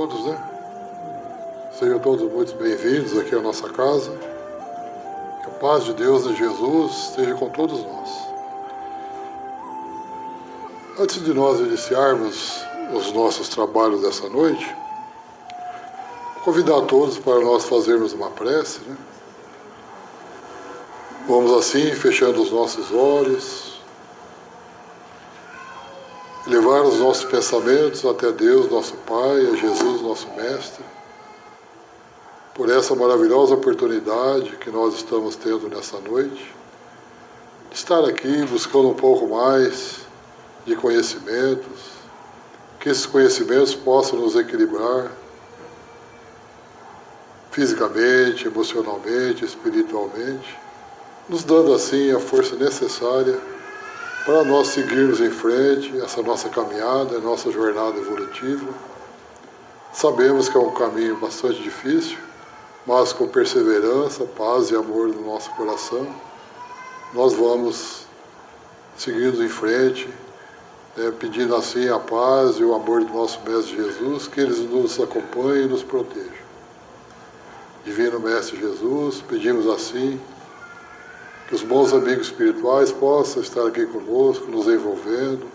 todos, né? Sejam todos muito bem-vindos aqui à nossa casa. Que a paz de Deus e Jesus esteja com todos nós. Antes de nós iniciarmos os nossos trabalhos dessa noite, convidar todos para nós fazermos uma prece, né? Vamos assim, fechando os nossos olhos, levar os nossos pensamentos até Deus, nosso Pai, a Jesus, nosso Mestre, por essa maravilhosa oportunidade que nós estamos tendo nessa noite, de estar aqui buscando um pouco mais de conhecimentos, que esses conhecimentos possam nos equilibrar fisicamente, emocionalmente, espiritualmente, nos dando assim a força necessária para nós seguirmos em frente essa nossa caminhada, nossa jornada evolutiva. Sabemos que é um caminho bastante difícil, mas com perseverança, paz e amor no nosso coração, nós vamos seguindo em frente, pedindo assim a paz e o amor do nosso Mestre Jesus, que Ele nos acompanhe e nos proteja. Divino Mestre Jesus, pedimos assim que os bons amigos espirituais possam estar aqui conosco, nos envolvendo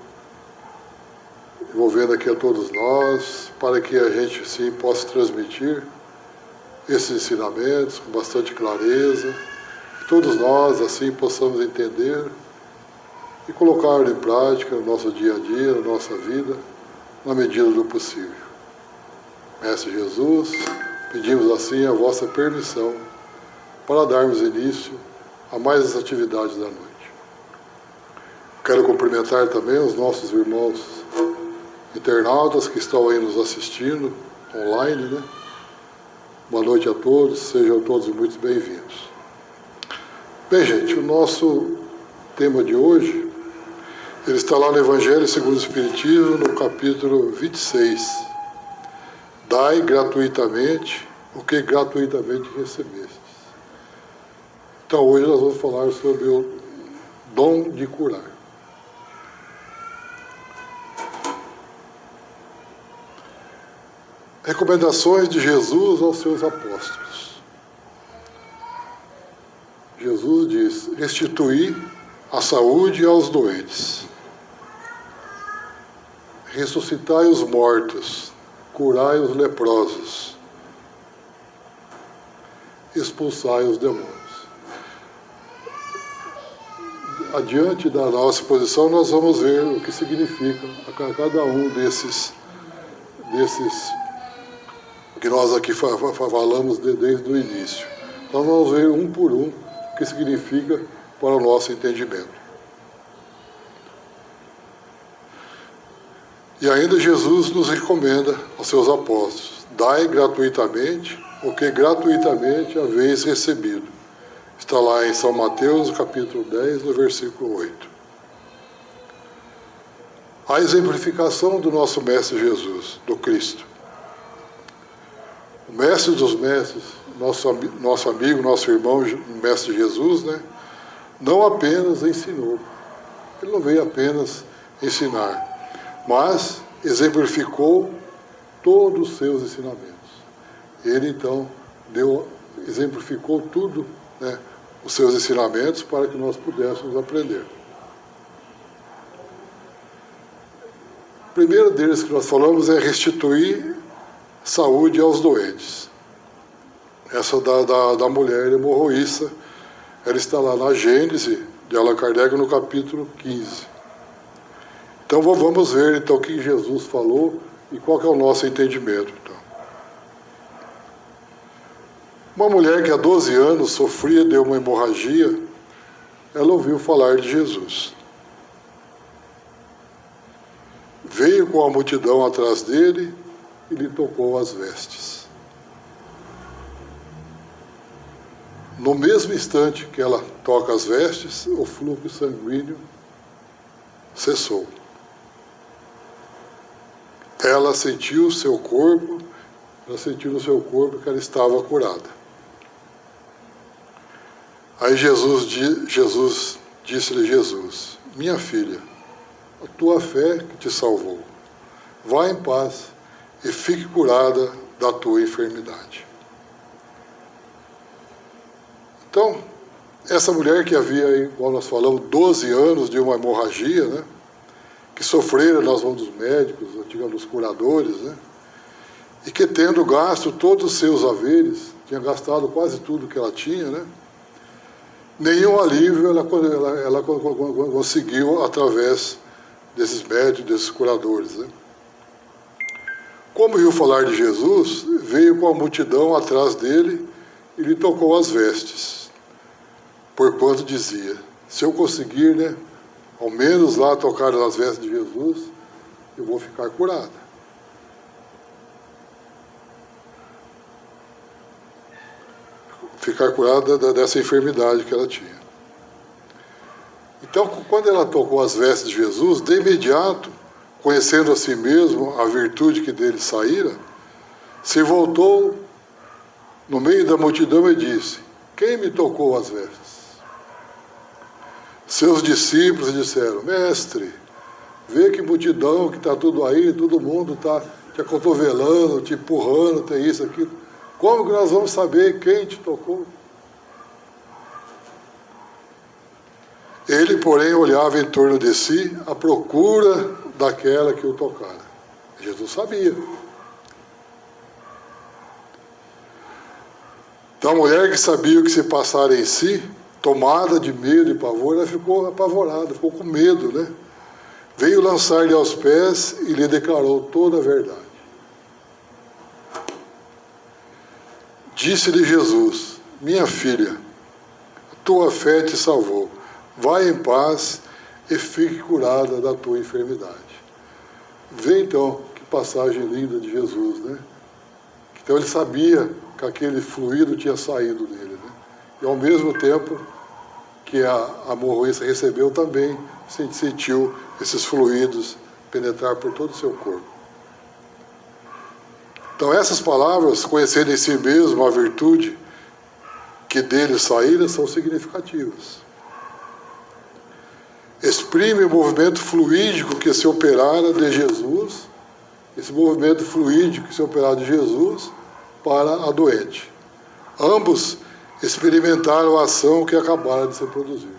aqui a todos nós, para que a gente sim possa transmitir esses ensinamentos com bastante clareza, que todos nós assim possamos entender e colocar em prática no nosso dia a dia, na nossa vida, na medida do possível. Mestre Jesus, pedimos assim a vossa permissão para darmos início a mais as atividades da noite. Quero cumprimentar também os nossos irmãos internautas que estão aí nos assistindo online, né? Boa noite a todos, sejam todos muito bem-vindos. Bem, gente, o nosso tema de hoje, ele está lá no Evangelho segundo o Espiritismo, no capítulo 26. Dai gratuitamente o que gratuitamente recebestes. Então hoje nós vamos falar sobre o dom de curar. Recomendações de Jesus aos seus apóstolos. Jesus diz: restituir a saúde aos doentes, ressuscitai os mortos, curai os leprosos, expulsai os demônios. Adiante da nossa exposição, nós vamos ver o que significa a cada um desses que nós aqui falamos desde o início. Então vamos ver um por um o que significa para o nosso entendimento. E ainda Jesus nos recomenda aos seus apóstolos: dai gratuitamente o que gratuitamente haveis recebido. Está lá em São Mateus, no capítulo 10, no versículo 8. A exemplificação do nosso Mestre Jesus, do Cristo. O Mestre dos Mestres, nosso amigo, nosso irmão, o Mestre Jesus, né, não apenas ensinou. Ele não veio apenas ensinar, mas exemplificou todos os seus ensinamentos. Ele, então, exemplificou tudo, né, os seus ensinamentos para que nós pudéssemos aprender. O primeiro deles que nós falamos é restituir saúde aos doentes. Essa da mulher hemorroíça, ela está lá na Gênese de Allan Kardec, no capítulo 15. Então vamos ver então, o que Jesus falou e qual que é o nosso entendimento. Então. Uma mulher que há 12 anos sofria de uma hemorragia, ela ouviu falar de Jesus. Veio com a multidão atrás dele e lhe tocou as vestes. No mesmo instante que ela toca as vestes, o fluxo sanguíneo cessou. Ela sentiu no seu corpo que ela estava curada. Aí Jesus disse-lhe: minha filha, a tua fé que te salvou. Vá em paz e fique curada da tua enfermidade. Então, essa mulher que havia, igual nós falamos, 12 anos de uma hemorragia, né, que sofrera nas mãos dos médicos, digamos, dos curadores, né, e que tendo gasto todos os seus haveres, tinha gastado quase tudo que ela tinha, né, nenhum alívio ela conseguiu através desses médicos, desses curadores, né. Como ouviu falar de Jesus, veio com a multidão atrás dele e lhe tocou as vestes, porquanto dizia, se eu conseguir, né, ao menos lá tocar nas vestes de Jesus, eu vou ficar curada. Ficar curada dessa enfermidade que ela tinha. Então, quando ela tocou as vestes de Jesus, de imediato, conhecendo a si mesmo a virtude que dele saíra, se voltou no meio da multidão e disse, quem me tocou as vestes? Seus discípulos disseram, mestre, vê que multidão, que está tudo aí, todo mundo está te acotovelando, te empurrando, tem isso, aquilo. Como que nós vamos saber quem te tocou? Ele, porém, olhava em torno de si à procura daquela que o tocara. Jesus sabia. Então a mulher que sabia o que se passara em si, tomada de medo e pavor, ela ficou apavorada, ficou com medo, né? Veio lançar-lhe aos pés e lhe declarou toda a verdade. Disse-lhe Jesus, minha filha, tua fé te salvou. Vai em paz e fique curada da tua enfermidade. Vê então que passagem linda de Jesus, né? Então ele sabia que aquele fluido tinha saído dele, né? E ao mesmo tempo que a hemorroíça recebeu também, sentiu esses fluidos penetrar por todo o seu corpo. Então essas palavras, conhecendo em si mesmo a virtude que dele saíra, são significativas. Exprime o movimento fluídico que se operara de Jesus, esse movimento fluídico que se operara de Jesus para a doente. Ambos experimentaram a ação que acabara de se produzir.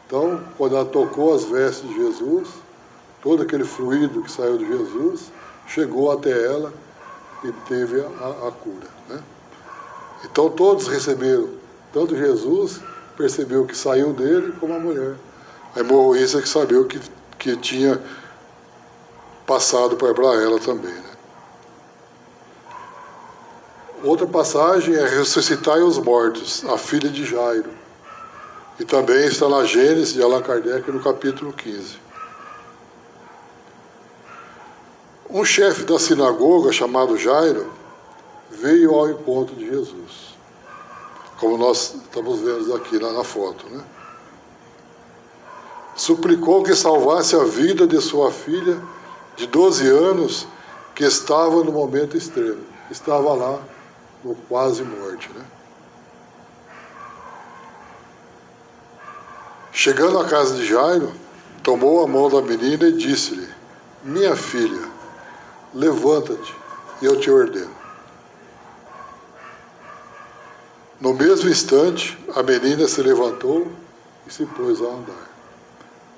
Então, quando ela tocou as vestes de Jesus, todo aquele fluido que saiu de Jesus chegou até ela e teve a cura, né? Então todos receberam, tanto Jesus percebeu que saiu dele, como a mulher. A hemorroíça que sabia que tinha passado para ela também, né? Outra passagem é ressuscitai os mortos, a filha de Jairo. E também está na Gênesis de Allan Kardec, no capítulo 15. Um chefe da sinagoga, chamado Jairo, veio ao encontro de Jesus. Como nós estamos vendo aqui na foto, né? Suplicou que salvasse a vida de sua filha de 12 anos, que estava no momento extremo. Estava lá no quase morte, né? Chegando à casa de Jairo, tomou a mão da menina e disse-lhe, minha filha, levanta-te e eu te ordeno. No mesmo instante, a menina se levantou e se pôs a andar.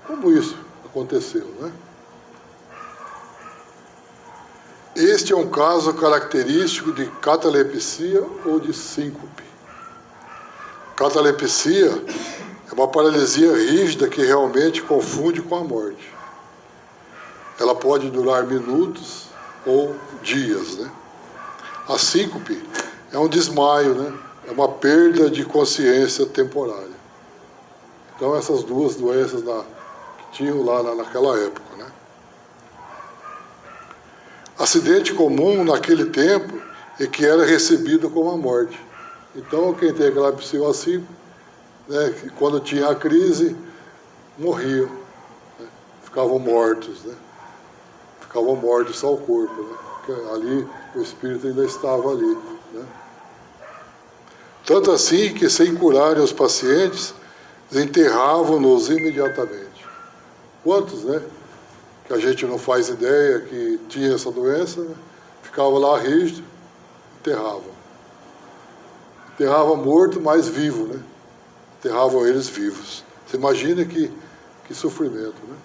Como isso aconteceu, né? Este é um caso característico de catalepsia ou de síncope. Catalepsia é uma paralisia rígida que realmente confunde com a morte. Ela pode durar minutos ou dias, né? A síncope é um desmaio, né? É uma perda de consciência temporária. Então essas duas doenças que tinham lá naquela época, né? Acidente comum naquele tempo e que era recebido como a morte. Então quem tem catalepsia assim, né, quando tinha a crise, morriam, né? Ficavam mortos, né? Ficavam mortos só o corpo, né? Porque ali o espírito ainda estava ali, né? Tanto assim que, sem curarem os pacientes, enterravam-nos imediatamente. Quantos, né, que a gente não faz ideia que tinha essa doença, né? ficava lá rígido, enterravam. Enterravam morto, mas vivo, né? Enterravam eles vivos. Você imagina que sofrimento, né?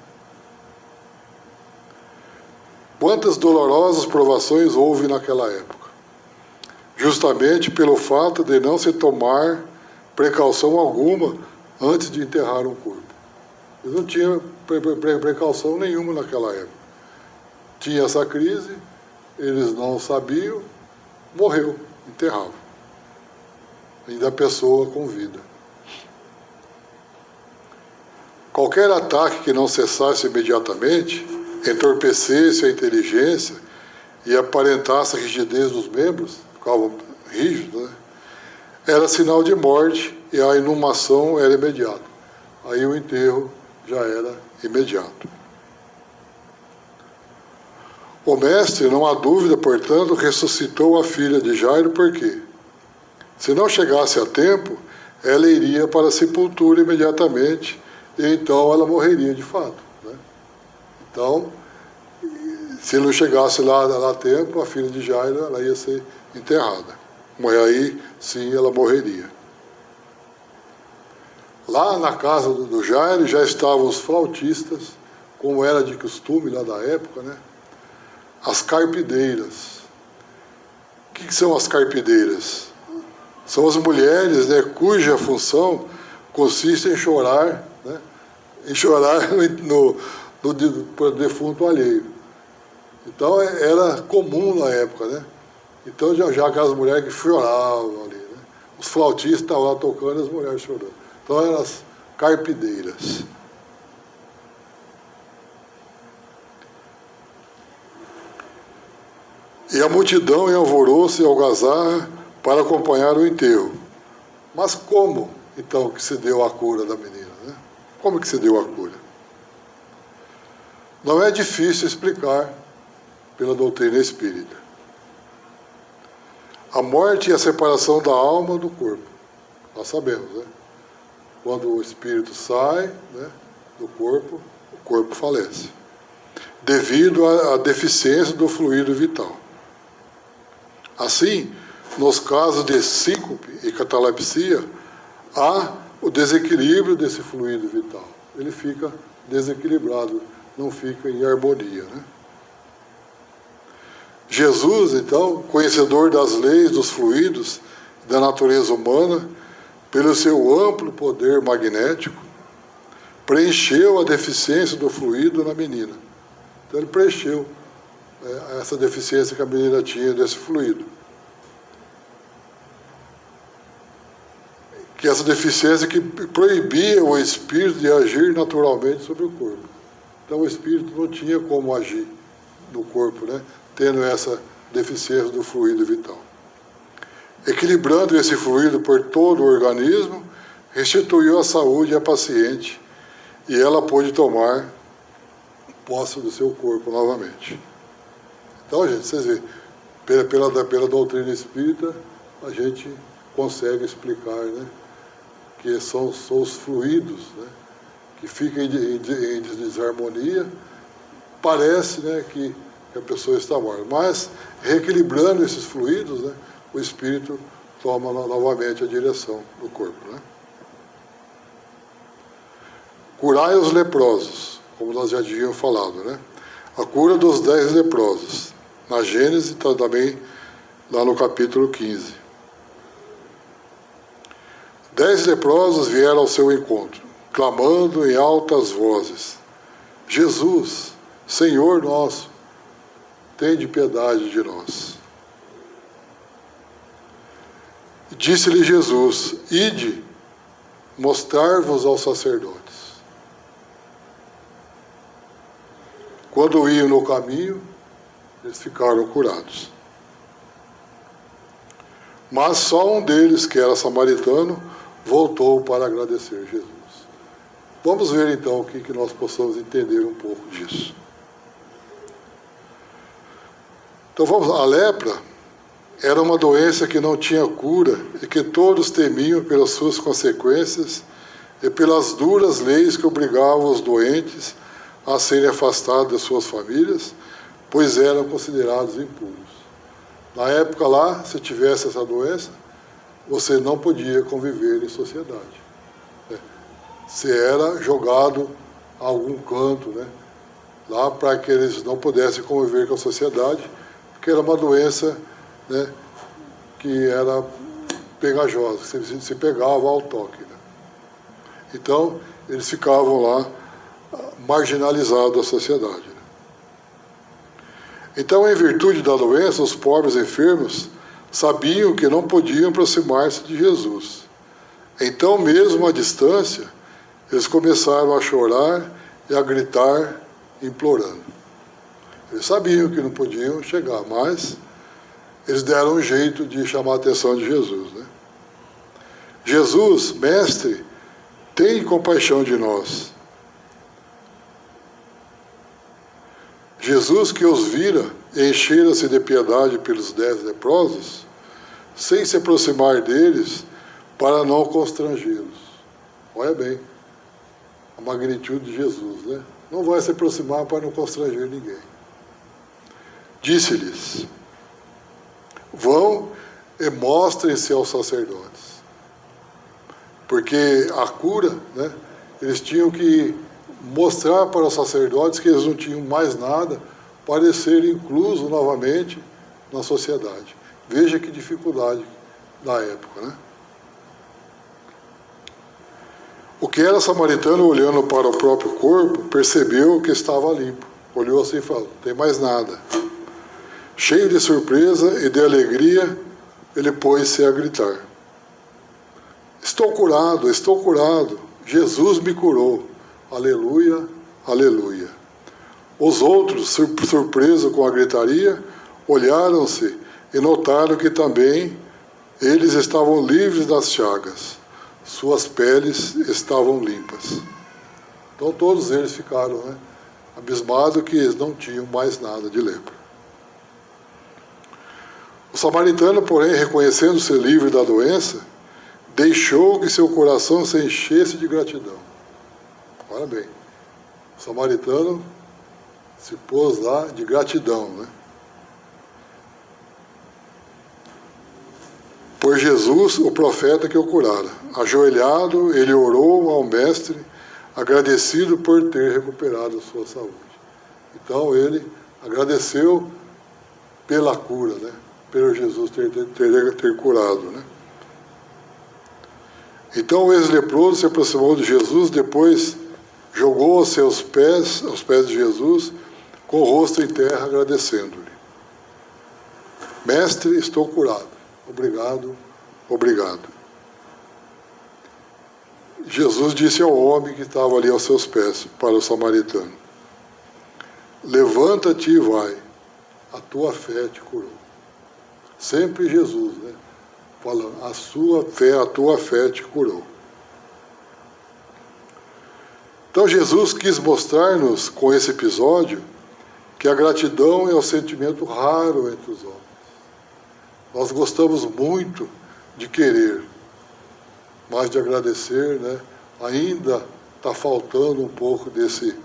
Quantas dolorosas provações houve naquela época, justamente pelo fato de não se tomar precaução alguma antes de enterrar um corpo. Eles não tinham precaução nenhuma naquela época. Tinha essa crise, eles não sabiam, morreu, enterravam. Ainda a pessoa com vida. Qualquer ataque que não cessasse imediatamente, entorpecesse a inteligência e aparentasse a rigidez dos membros, ficavam rígidos, né? Era sinal de morte e a inumação era imediata. Aí o enterro já era imediato. O mestre, não há dúvida, portanto, ressuscitou a filha de Jairo, por quê? Se não chegasse a tempo, ela iria para a sepultura imediatamente, e então ela morreria de fato, né? Então, se não chegasse lá a tempo, a filha de Jairo ela ia ser enterrada. Mas aí, sim, ela morreria. Lá na casa do Jairo já estavam os flautistas, como era de costume lá da época, né? As carpideiras. O que são as carpideiras? São as mulheres, né, cuja função consiste em chorar, né? Em chorar no defunto alheio. Então era comum na época, né? Então já aquelas mulheres que choravam ali, né? Os flautistas estavam lá tocando e as mulheres chorando. Então eram as carpideiras. E a multidão em alvoroço e algazarra para acompanhar o enterro. Mas como, então, que se deu a cura da menina, né? Como que se deu a cura? Não é difícil explicar pela doutrina espírita. A morte e a separação da alma do corpo. Nós sabemos, né? Quando o espírito sai, né, do corpo, o corpo falece. Devido à deficiência do fluido vital. Assim, nos casos de síncope e catalepsia, há o desequilíbrio desse fluido vital. Ele fica desequilibrado, não fica em harmonia, né? Jesus, então, conhecedor das leis dos fluidos da natureza humana, pelo seu amplo poder magnético, preencheu a deficiência do fluido na menina. Então ele preencheu essa deficiência que a menina tinha desse fluido. Que essa deficiência que proibia o espírito de agir naturalmente sobre o corpo. Então o espírito não tinha como agir no corpo, né? Tendo essa deficiência do fluido vital. Equilibrando esse fluido por todo o organismo, restituiu a saúde à paciente e ela pôde tomar posse do seu corpo novamente. Então, gente, vocês veem, pela doutrina espírita, a gente consegue explicar, né, que são os fluidos, né, que ficam em desarmonia. Parece, né, que a pessoa está morta, mas reequilibrando esses fluidos, né, o espírito toma novamente a direção do corpo, né? Curai os leprosos, como nós já tínhamos falado, né? A cura dos 10 leprosos, na Gênesis, está também lá no capítulo 15. 10 leprosos vieram ao seu encontro, clamando em altas vozes: Jesus, Senhor nosso, tende piedade de nós. Disse-lhe Jesus: ide, mostrar-vos aos sacerdotes. Quando iam no caminho, eles ficaram curados. Mas só um deles, que era samaritano, voltou para agradecer Jesus. Vamos ver então o que nós possamos entender um pouco disso. Então vamos, a lepra era uma doença que não tinha cura e que todos temiam pelas suas consequências e pelas duras leis que obrigavam os doentes a serem afastados das suas famílias, pois eram considerados impuros. Na época lá, se tivesse essa doença, você não podia conviver em sociedade. Você era jogado a algum canto, né? Lá para que eles não pudessem conviver com a sociedade, porque era uma doença, né, que era pegajosa, se pegava ao toque. Né? Então, eles ficavam lá marginalizados da sociedade. Né? Então, em virtude da doença, os pobres enfermos sabiam que não podiam aproximar-se de Jesus. Então, mesmo à distância, eles começaram a chorar e a gritar, implorando. Eles sabiam que não podiam chegar, mas eles deram um jeito de chamar a atenção de Jesus. Né? Jesus, mestre, tem compaixão de nós. Jesus, que os vira, enchera-se de piedade pelos 10 leprosos, sem se aproximar deles, para não constrangê-los. Olha bem, a magnitude de Jesus, né? Não vai se aproximar para não constranger ninguém. Disse-lhes, vão e mostrem-se aos sacerdotes. Porque a cura, né, eles tinham que mostrar para os sacerdotes que eles não tinham mais nada para serem inclusos novamente na sociedade. Veja que dificuldade da época, né? O que era samaritano, olhando para o próprio corpo, percebeu que estava limpo. Olhou assim e falou, não tem mais nada. Cheio de surpresa e de alegria, ele pôs-se a gritar. Estou curado, Jesus me curou. Aleluia, aleluia. Os outros, surpresos com a gritaria, olharam-se e notaram que também eles estavam livres das chagas. Suas peles estavam limpas. Então todos eles ficaram, né, abismados que eles não tinham mais nada de lepra. O samaritano, porém, reconhecendo-se livre da doença, deixou que seu coração se enchesse de gratidão. Olha bem, o samaritano se pôs lá de gratidão, né? Por Jesus, o profeta que o curara. Ajoelhado, ele orou ao mestre, agradecido por ter recuperado a sua saúde. Então ele agradeceu pela cura, né? Pelo Jesus ter curado, né? Então o ex-leproso se aproximou de Jesus, depois jogou aos pés de Jesus, com o rosto em terra, agradecendo-lhe. Mestre, estou curado. Obrigado, obrigado. Jesus disse ao homem que estava ali aos seus pés, para o samaritano, levanta-te e vai, a tua fé te curou. Sempre Jesus, né? Falando, a tua fé te curou. Então Jesus quis mostrar-nos com esse episódio que a gratidão é um sentimento raro entre os homens. Nós gostamos muito de querer, mas de agradecer, né? Ainda está faltando um pouco desse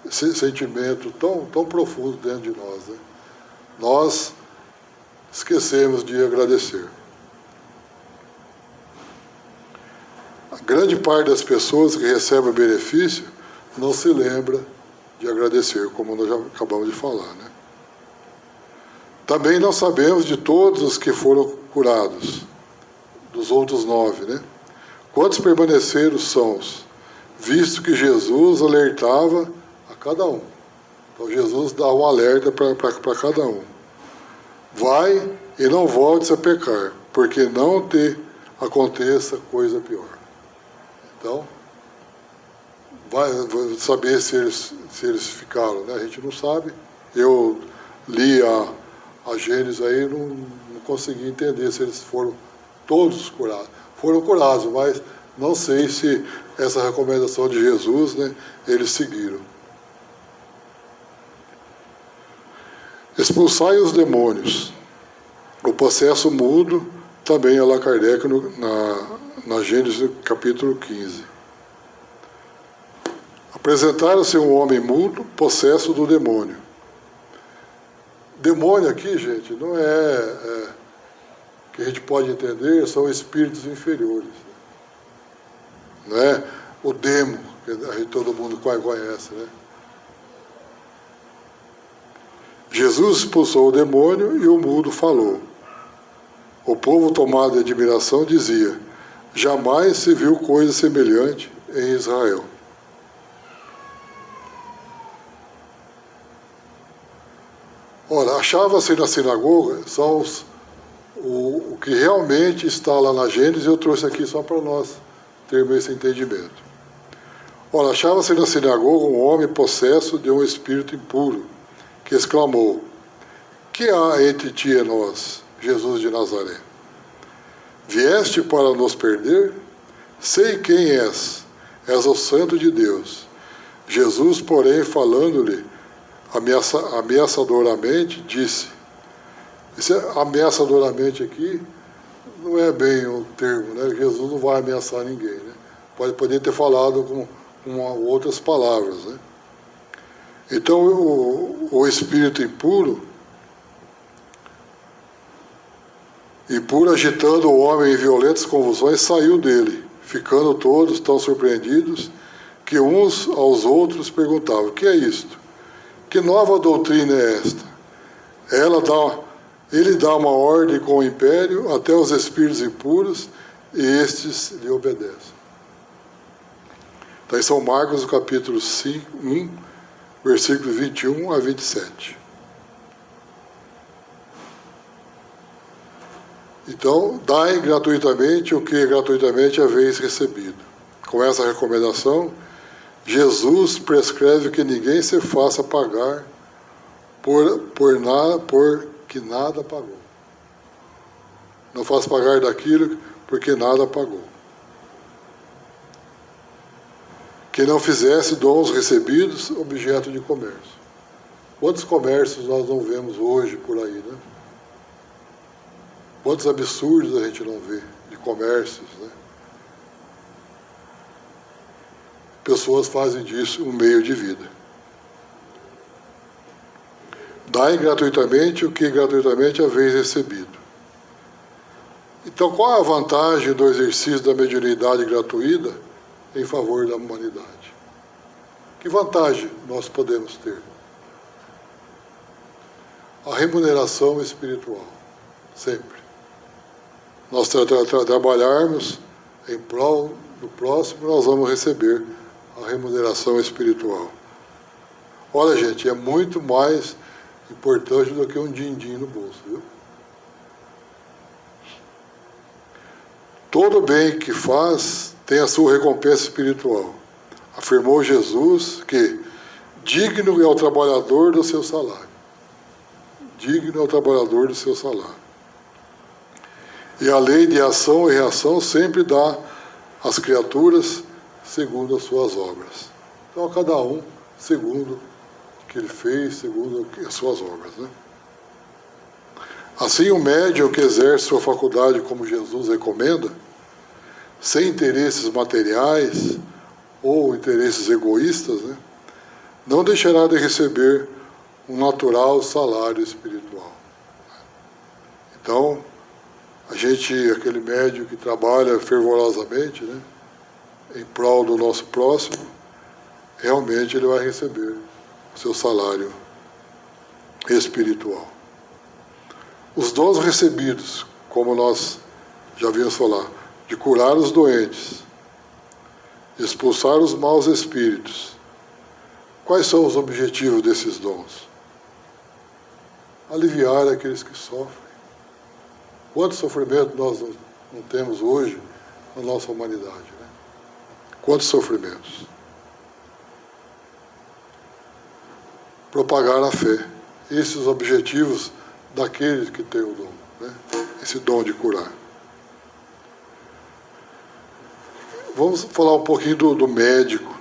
sentimento tão profundo dentro de nós. Né? Nós esquecemos de agradecer. A grande parte das pessoas que recebem o benefício não se lembra de agradecer, como nós já acabamos de falar, né? Também não sabemos de todos os que foram curados, dos outros 9, né? Quantos permaneceram sãos, visto que Jesus alertava a cada um. Então Jesus dá um alerta para cada um. Vai e não voltes a pecar, porque não te aconteça coisa pior. Então, vai saber se eles ficaram, né? A gente não sabe. Eu li a Gênesis aí, não consegui entender se eles foram todos curados. Foram curados, mas não sei se essa recomendação de Jesus, né, eles seguiram. Expulsai os demônios. O processo mudo também Allan Kardec na Gênesis capítulo 15. Apresentaram-se um homem mudo, possesso do demônio. Demônio aqui, gente, não que a gente pode entender, são espíritos inferiores. Não é o demo, que todo mundo conhece, né? Jesus expulsou o demônio e o mudo falou. O povo, tomado de admiração, dizia: jamais se viu coisa semelhante em Israel. Ora, achava-se na sinagoga, são o que realmente está lá na Gênesis, eu trouxe aqui só para nós termos esse entendimento. Ora, achava-se na sinagoga um homem possesso de um espírito impuro, que exclamou: que há entre ti e nós, Jesus de Nazaré? Vieste para nos perder? Sei quem és o Santo de Deus. Jesus, porém, falando-lhe ameaçadoramente, disse. Esse ameaçadoramente aqui não é bem o termo, né? Jesus não vai ameaçar ninguém, né? Pode poder ter falado com outras palavras, né? Então o espírito impuro, agitando o homem em violentas convulsões, saiu dele, ficando todos tão surpreendidos que uns aos outros perguntavam: o que é isto? Que nova doutrina é esta? Ele dá uma ordem com o império até os espíritos impuros, e estes lhe obedecem. Está em São Marcos, capítulo 1, versículos 21 a 27. Então, dai gratuitamente o que gratuitamente haveis recebido. Com essa recomendação, Jesus prescreve que ninguém se faça pagar porque nada pagou. Não faça pagar daquilo porque nada pagou. Que não fizesse dons recebidos objeto de comércio. Quantos comércios nós não vemos hoje por aí, né? Quantos absurdos a gente não vê de comércios, né? Pessoas fazem disso um meio de vida. Dai gratuitamente o que gratuitamente haveis recebido. Então, qual é a vantagem do exercício da mediunidade gratuita em favor da humanidade? Que vantagem nós podemos ter? A remuneração espiritual, sempre. Nós trabalharmos em prol do próximo, nós vamos receber a remuneração espiritual. Olha, gente, é muito mais importante do que um din-din no bolso, viu? Todo bem que faz tem a sua recompensa espiritual. Afirmou Jesus que digno é o trabalhador do seu salário. Digno é o trabalhador do seu salário. E a lei de ação e reação sempre dá às criaturas segundo as suas obras. Então, a cada um segundo o que ele fez, segundo as suas obras, né? Assim, o médium que exerce sua faculdade como Jesus recomenda, sem interesses materiais ou interesses egoístas, né, não deixará de receber um natural salário espiritual. Então, aquele médium que trabalha fervorosamente, né, em prol do nosso próximo, realmente ele vai receber o seu salário espiritual. Os dons recebidos, como nós já vimos falar, de curar os doentes, expulsar os maus espíritos. Quais são os objetivos desses dons? Aliviar aqueles que sofrem. Quanto sofrimento nós não temos hoje na nossa humanidade, né? Quantos sofrimentos? Propagar a fé. Esses os objetivos daqueles que têm o dom, né? Esse dom de curar. Vamos falar um pouquinho do médico.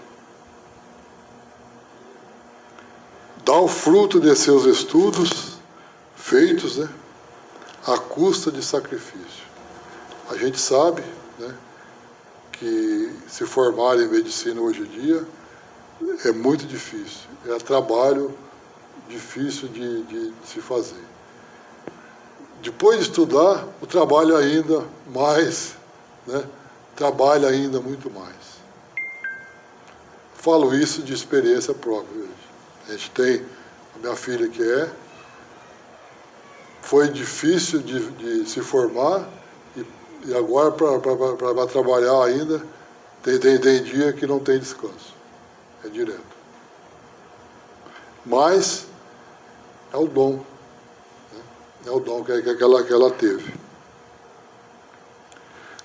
Dá o fruto de seus estudos feitos, né, à custa de sacrifício. A gente sabe, né, que se formar em medicina hoje em dia é muito difícil. É trabalho difícil de se fazer. Depois de estudar, o trabalho ainda mais, né? Trabalha ainda muito mais. Falo isso de experiência própria. A gente tem a minha filha foi difícil de se formar e agora para trabalhar ainda tem dia que não tem descanso. É direto. Mas é o dom. Né? É o dom que ela teve.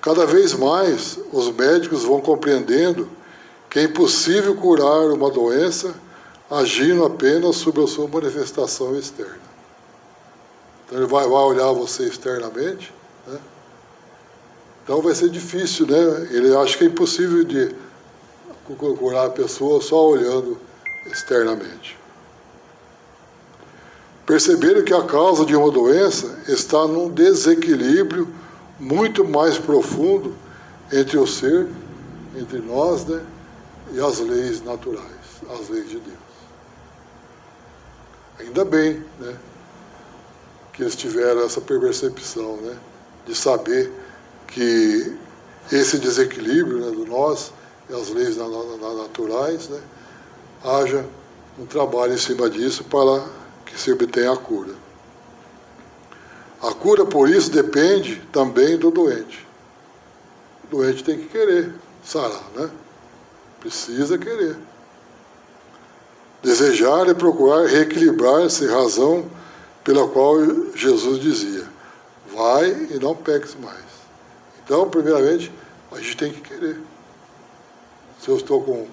Cada vez mais os médicos vão compreendendo que é impossível curar uma doença agindo apenas sobre a sua manifestação externa. Então ele vai olhar você externamente, né? Então vai ser difícil, né? Ele acha que é impossível de curar a pessoa só olhando externamente. Perceberam que a causa de uma doença está num desequilíbrio muito mais profundo entre o ser, entre nós, né? E as leis naturais, as leis de Deus. Ainda bem, né? Que eles tiveram essa percepção, né? De saber que esse desequilíbrio, né, do nós e as leis naturais, né, haja um trabalho em cima disso para que se obtenha a cura. A cura, por isso, depende também do doente. O doente tem que querer sarar, né? Precisa querer. Desejar e procurar reequilibrar-se, razão pela qual Jesus dizia: vai e não peques mais. Então, primeiramente, a gente tem que querer. Se eu estou com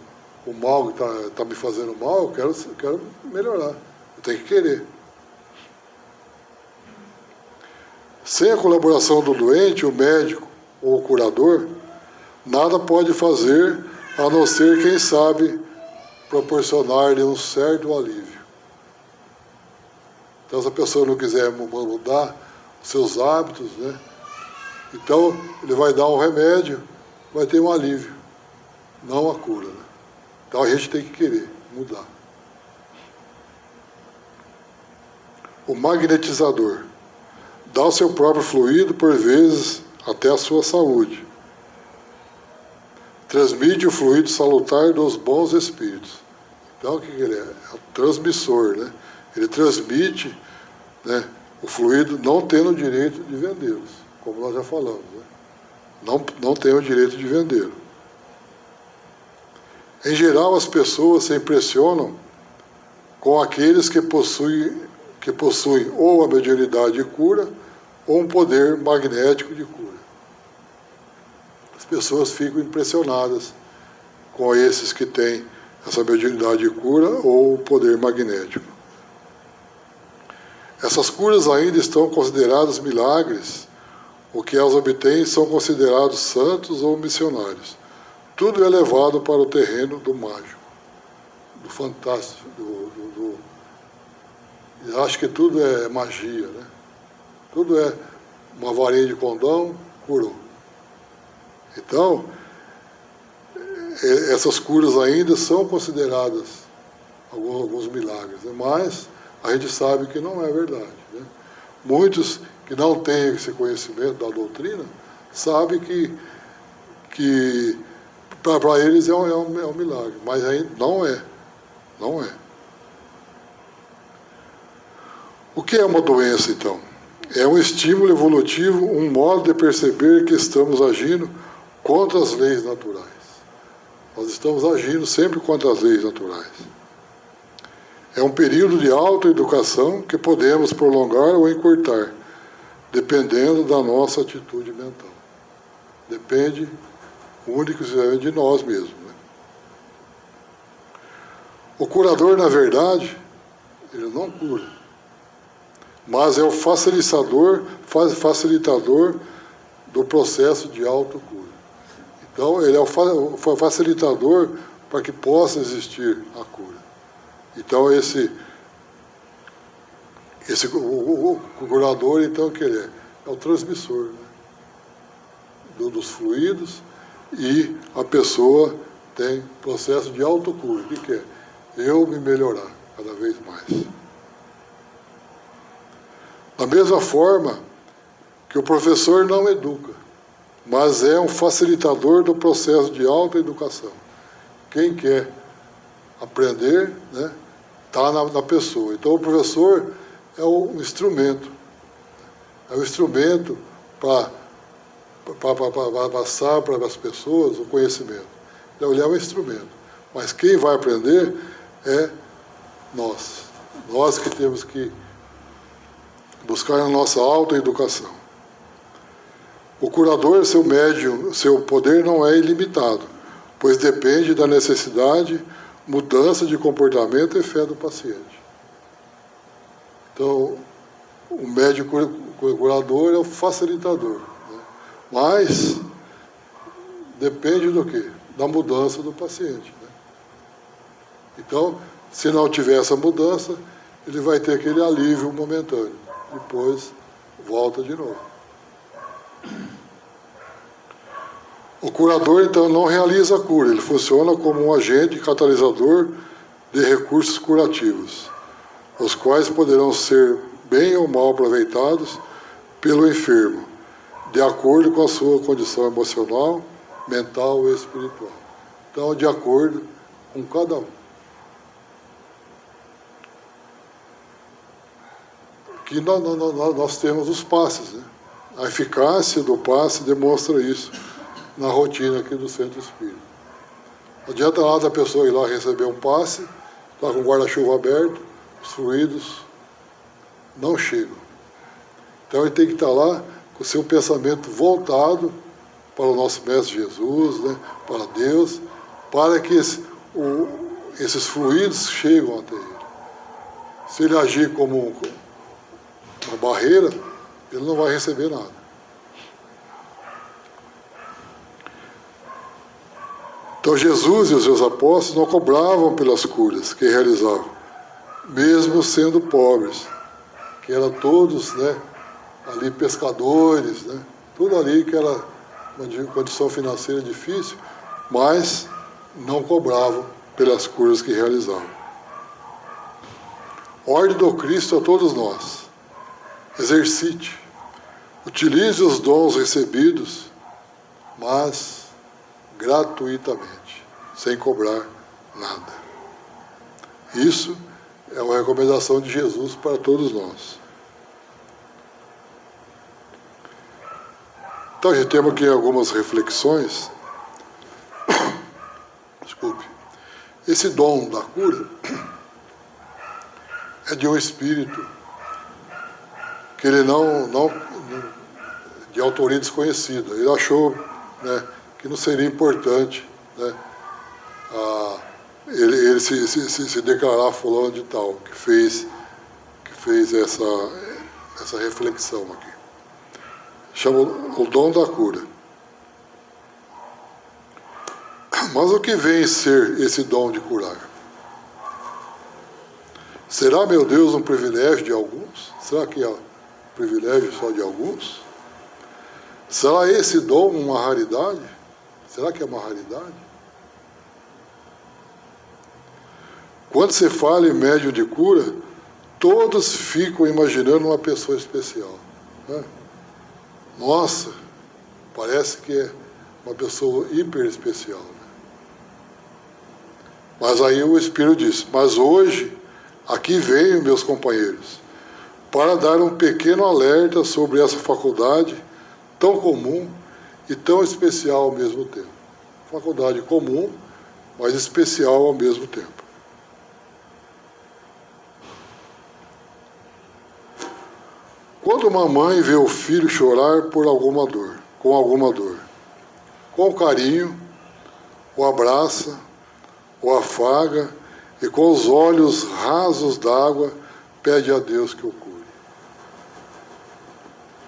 mal que está me fazendo mal, eu quero melhorar. Eu tenho que querer. Sem a colaboração do doente, o médico ou o curador, nada pode fazer a não ser, quem sabe, proporcionar-lhe um certo alívio. Então, se a pessoa não quiser mudar os seus hábitos, né? Então, ele vai dar um remédio, vai ter um alívio, não a cura. Né? Então, a gente tem que querer mudar. O magnetizador dá o seu próprio fluido, por vezes, até a sua saúde. Transmite o fluido salutar dos bons espíritos. Então, o que ele é? É o transmissor, né? Ele transmite, né, o fluido, não tendo o direito de vendê-los, como nós já falamos. Né? Não tem o direito de vendê-lo. Em geral, as pessoas se impressionam com aqueles que possuem ou a mediunidade de cura ou um poder magnético de cura. As pessoas ficam impressionadas com esses que têm essa mediunidade de cura ou o poder magnético. Essas curas ainda estão consideradas milagres. O que elas obtêm são considerados santos ou missionários. Tudo é levado para o terreno do mágico, do fantástico, acho que tudo é magia, né? Tudo é uma varinha de condão, curou. Então, essas curas ainda são consideradas alguns milagres, né? Mas a gente sabe que não é verdade. Né? Muitos que não têm esse conhecimento da doutrina sabem que para eles é um milagre, mas ainda não é. Não é. O que é uma doença, então? É um estímulo evolutivo, um modo de perceber que estamos agindo contra as leis naturais. Nós estamos agindo sempre contra as leis naturais. É um período de autoeducação que podemos prolongar ou encurtar, dependendo da nossa atitude mental. Depende único de nós mesmos. Né? O curador, na verdade, ele não cura, mas é o facilitador do processo de autocura. Então, ele é o facilitador para que possa existir a cura. Então, o curador, então, que ele é o transmissor, né? Dos fluidos, e a pessoa tem processo de autocura. O que é? Eu me melhorar cada vez mais. Da mesma forma que o professor não educa, mas é um facilitador do processo de autoeducação. Quem quer aprender, né, está na pessoa. Então, o professor é um instrumento. É um instrumento para passar para as pessoas o conhecimento. Então, ele é um instrumento. Mas quem vai aprender é nós. Nós que temos que buscar a nossa autoeducação. O curador, seu médium, seu poder não é ilimitado, pois depende da necessidade, mudança de comportamento e fé do paciente. Então, o médium curador é o facilitador, né? Mas depende do quê? Da mudança do paciente, né? Então, se não tiver essa mudança, ele vai ter aquele alívio momentâneo. Depois, volta de novo. O curador, então, não realiza a cura. Ele funciona como um agente catalisador de recursos curativos, os quais poderão ser bem ou mal aproveitados pelo enfermo, de acordo com a sua condição emocional, mental e espiritual. Então, de acordo com cada um. Que nós temos os passes, né? A eficácia do passe demonstra isso na rotina aqui do Centro Espírita. Não adianta nada a pessoa ir lá receber um passe, está com o guarda-chuva aberto, os fluidos não chegam. Então ele tem que estar lá com o seu pensamento voltado para o nosso Mestre Jesus, né, para Deus, para que esses fluidos cheguem até ele. Se ele agir como uma barreira, ele não vai receber nada. Então Jesus e os seus apóstolos não cobravam pelas curas que realizavam, mesmo sendo pobres, que eram todos, né, ali pescadores, né, tudo ali que era uma condição financeira difícil, mas não cobravam pelas curas que realizavam. Ordem do Cristo a todos nós. Exercite, utilize os dons recebidos, mas gratuitamente, sem cobrar nada. Isso é uma recomendação de Jesus para todos nós. Então, a gente tem aqui algumas reflexões. Desculpe. Esse dom da cura é de um espírito que ele não de autoria desconhecida. Ele achou, né, que não seria importante, né, ele se declarar fulano de tal, que fez essa reflexão aqui. Chama o dom da cura. Mas o que vem ser esse dom de curar? Será, meu Deus, um privilégio de alguns? Será que é privilégio só de alguns? Será esse dom uma raridade? Será que é uma raridade? Quando se fala em médium de cura, todos ficam imaginando uma pessoa especial, né? Nossa, parece que é uma pessoa hiper especial, né? Mas aí o Espírito diz, mas hoje, aqui venho, meus companheiros, para dar um pequeno alerta sobre essa faculdade tão comum e tão especial ao mesmo tempo. Faculdade comum, mas especial ao mesmo tempo. Quando uma mãe vê o filho chorar por alguma dor, com carinho, o abraça, o afaga e com os olhos rasos d'água pede a Deus que o cure.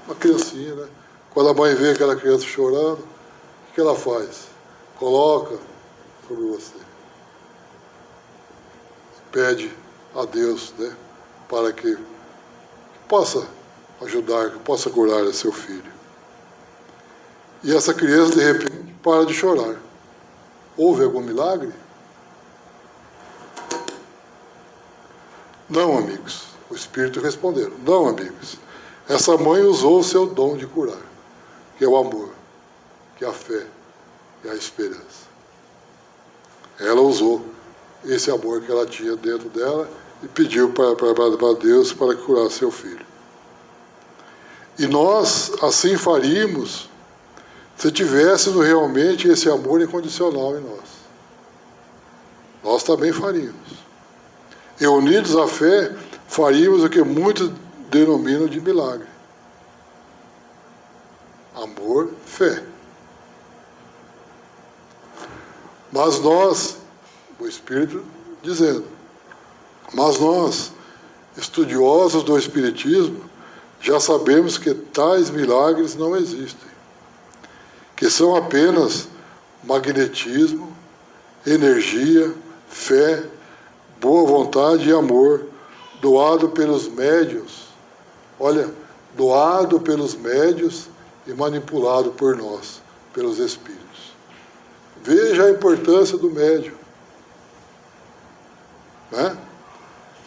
Uma criancinha, né? Quando a mãe vê aquela criança chorando, o que ela faz? Coloca sobre você. Pede a Deus, né, para que possa ajudar, que possa curar seu filho. E essa criança, de repente, para de chorar. Houve algum milagre? Não, amigos. O Espírito respondeu, não, amigos. essa mãe usou o seu dom de curar, que é o amor, que é a fé, que é a esperança. Ela usou esse amor que ela tinha dentro dela e pediu para Deus para curar seu filho. E nós assim faríamos se tivéssemos realmente esse amor incondicional em nós. Nós também faríamos. E unidos à fé, faríamos o que muitos denominam de milagre. Amor, fé. Mas nós, o Espírito dizendo, mas nós, estudiosos do Espiritismo, já sabemos que tais milagres não existem, que são apenas magnetismo, energia, fé, boa vontade e amor, doado pelos médiuns, doado pelos médiuns e manipulado por nós, pelos espíritos. Veja a importância do médium. Né?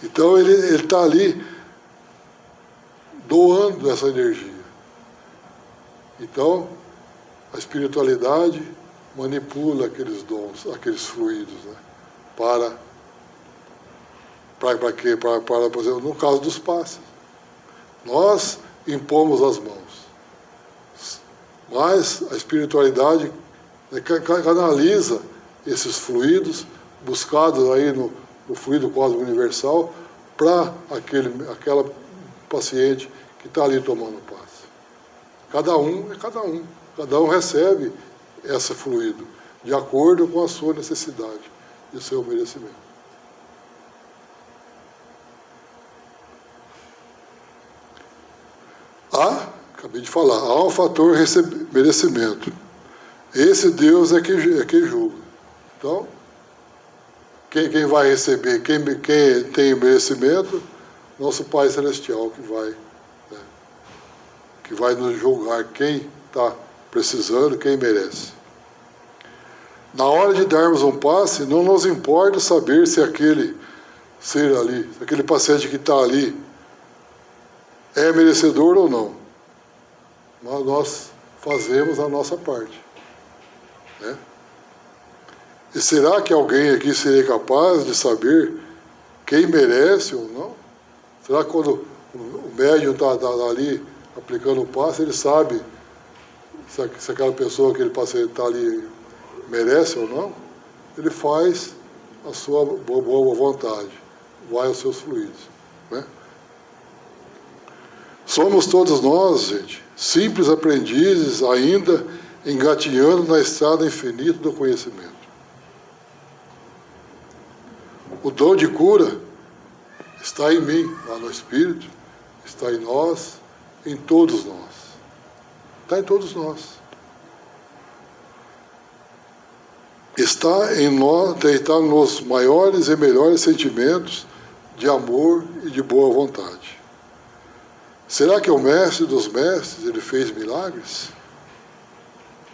Então ele está ali doando essa energia. Então, a espiritualidade manipula aqueles dons, aqueles fluidos, né? Para quê? Por exemplo, no caso dos passes. Nós impomos as mãos. Mas a espiritualidade canaliza esses fluidos buscados aí no fluido cósmico universal para aquela paciente que está ali tomando passe. Cada um recebe esse fluido de acordo com a sua necessidade e o seu merecimento. Acabei de falar, há um fator merecimento. Esse Deus é que julga. Então, quem vai receber, quem tem merecimento, nosso Pai Celestial que vai nos julgar quem está precisando, quem merece. Na hora de darmos um passe, não nos importa saber se aquele ser ali, se aquele paciente que está ali é merecedor ou não. Mas nós fazemos a nossa parte. Né? E será que alguém aqui seria capaz de saber quem merece ou não? Será que quando o médium está ali aplicando o passe, ele sabe se aquela pessoa, aquele paciente está ali, merece ou não? Ele faz a sua boa vontade, vai aos seus fluidos. Né? Somos todos nós, gente, simples aprendizes ainda engatinhando na estrada infinita do conhecimento. O dom de cura está em mim, lá no Espírito, está em nós, em todos nós. Está em todos nós. Está em nós, está nos maiores e melhores sentimentos de amor e de boa vontade. Será que o mestre dos mestres, ele fez milagres?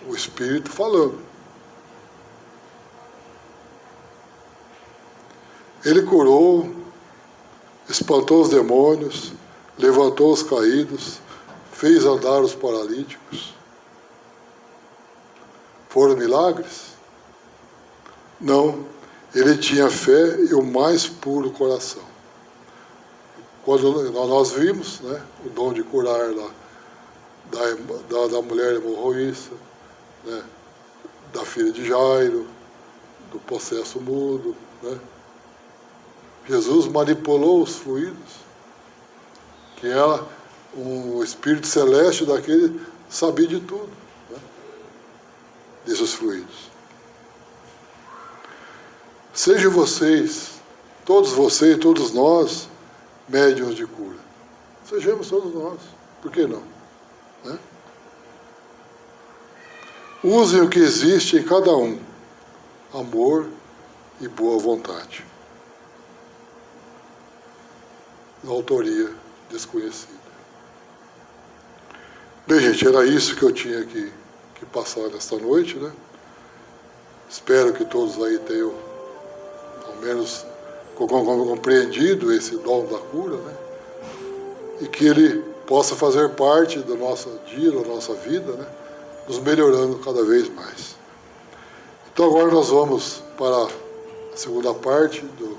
O Espírito falando. Ele curou, espantou os demônios, levantou os caídos, fez andar os paralíticos. Foram milagres? Não, ele tinha fé e o mais puro coração. Quando nós vimos, né, o dom de curar lá, da mulher hemorroísta, né, da filha de Jairo, do possesso mudo, né? Jesus manipulou os fluidos, que ela, um espírito celeste daquele, sabia de tudo, né, desses fluidos. Sejam vocês, todos nós, médiuns de cura. Sejamos todos nós, por que não? Né? Usem o que existe em cada um, amor e boa vontade. Na autoria desconhecida. Bem, gente, era isso que eu tinha que passar nesta noite, né? Espero que todos aí tenham, ao menos, compreendido esse dom da cura, né? E que ele possa fazer parte do nosso dia, da nossa vida, né? Nos melhorando cada vez mais. Então agora nós vamos para a segunda parte do